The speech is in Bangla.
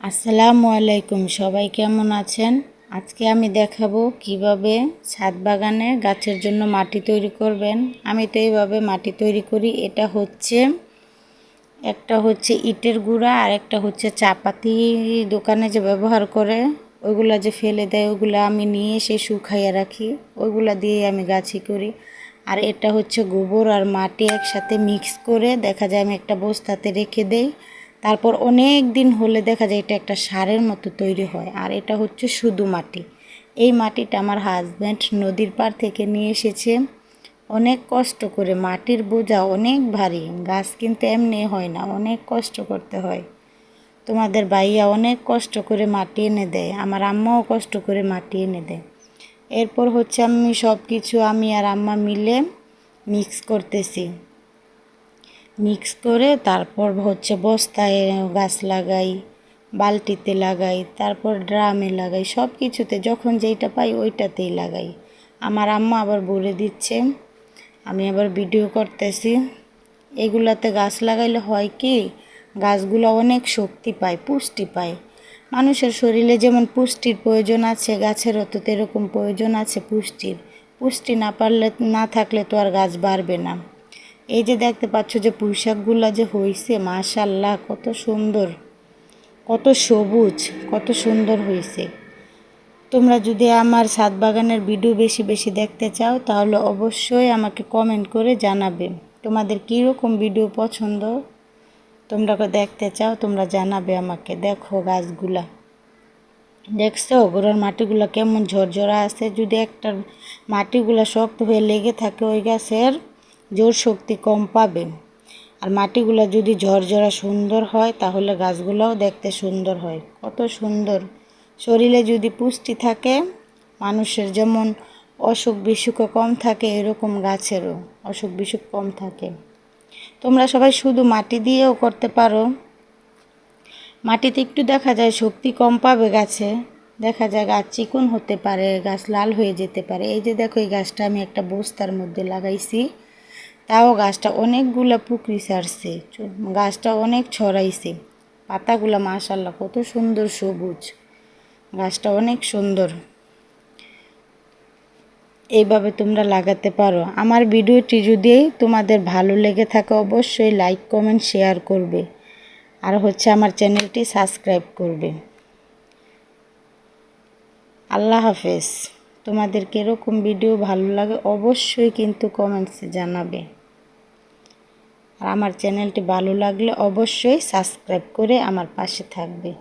আসসালামু আলাইকুম, সবাই কেমন আছেন? আজকে আমি দেখাবো কিভাবে ছাদ বাগানে গাছের জন্য মাটি তৈরি করবেন। আমি তো এইভাবে মাটি তৈরি করি। একটা হচ্ছে ইটের গুঁড়া আর একটা হচ্ছে চাপাতি দোকানে যে ব্যবহার করে ওইগুলা যে ফেলে দেয়, ওইগুলা আমি নিয়ে এসে শুকাইয়া রাখি, ওইগুলা দিয়ে আমি গাছি করি। আর এটা হচ্ছে গোবর আর মাটি একসাথে মিক্স করে দেখা যায় আমি একটা বস্তাতে রেখে দেই। তারপর অনেক দিন হলে দেখা যায় এটা একটা সারের মতো তৈরি হয়। আর এটা হচ্ছে শুধু মাটি। এই মাটিটা আমার হাজব্যান্ড নদীর পাড় থেকে নিয়ে এসেছে। অনেক কষ্ট করে, মাটির বোঝা অনেক ভারী, গাছ কিন্তু এমনি হয় না, অনেক কষ্ট করতে হয়। তোমাদের ভাইয়া অনেক কষ্ট করে মাটি এনে দেয়, আমার আম্মাও কষ্ট করে মাটি এনে দেয়। এরপর হচ্ছে আমি আর আম্মা মিলে মিক্স করতেছি। মিক্স করে তারপর হচ্ছে বস্তায় গাছ লাগাই, বালতিতে লাগাই, তারপর ড্রামে লাগাই, সব কিছুতে যখন যেইটা পাই ওইটাতেই লাগাই। আমার আম্মা আবার বলে দিচ্ছে, আমি আবার ভিডিও করতেছি। এগুলাতে গাছ লাগাইলে হয় কি, গাছগুলো অনেক শক্তি পায়, পুষ্টি পায়। মানুষের শরীরে যেমন পুষ্টির প্রয়োজন আছে, গাছেরও তো এরকম প্রয়োজন আছে পুষ্টির। পুষ্টি না থাকলে তো আর গাছ বাড়বে না। এই যে দেখতে পাচ্ছ যে পুঁইশাকগুলা যে হয়েছে, মাশাআল্লাহ কত সুন্দর, কত সবুজ, কত সুন্দর হয়েছে। তোমরা যদি আমার ছাদ বাগানের ভিডিও বেশি বেশি দেখতে চাও তাহলে অবশ্যই আমাকে কমেন্ট করে জানাবে তোমাদের কীরকম ভিডিও পছন্দ, তোমরা দেখতে চাও, তোমরা জানাবে আমাকে। দেখো গাছগুলা, দেখছো গোড়ার মাটিগুলা কেমন ঝরঝরা আছে। যদি একটা মাটিগুলা শক্ত হয়ে লেগে থাকে ওই গাছের জোর শক্তি কম পাবে। আর মাটিগুলা যদি ঝরঝরা সুন্দর হয় তাহলে গাছগুলাও দেখতে সুন্দর হয়। কত সুন্দর। শরীরে যদি পুষ্টি থাকে, মানুষের যেমন অসুখ বিসুখও কম থাকে, এরকম গাছেরও অসুখ বিসুখ কম থাকে। তোমরা সবাই শুধু মাটি দিয়েও করতে পারো। মাটিতে একটু দেখা যায় শক্তি কম পাবে গাছে, দেখা যায় গাছ চিকন হতে পারে, গাছ লাল হয়ে যেতে পারে। এই যে দেখো, এই গাছটা আমি একটা বস্তার মধ্যে লাগাইছি, তাও গাছটা অনেকগুলা পুকরি ছাড়ছে, গাছটা অনেক ছড়াইছে। পাতাগুলা মাশাআল্লাহ কত সুন্দর সবুজ, গাছটা অনেক সুন্দর। এইভাবে তোমরা লাগাতে পারো। আমার ভিডিওটি যদি তোমাদের ভালো লেগে থাকে অবশ্যই লাইক কমেন্ট শেয়ার করবে, আর হচ্ছে আমার চ্যানেলটি সাবস্ক্রাইব করবে। আল্লাহ হাফেজ। তোমাদের কীরকম ভিডিও ভালো লাগে অবশ্যই কিন্তু কমেন্টসে জানাবে। আর আমার চ্যানেলটি ভালো লাগলে অবশ্যই সাবস্ক্রাইব করে আমার পাশে থাকবে।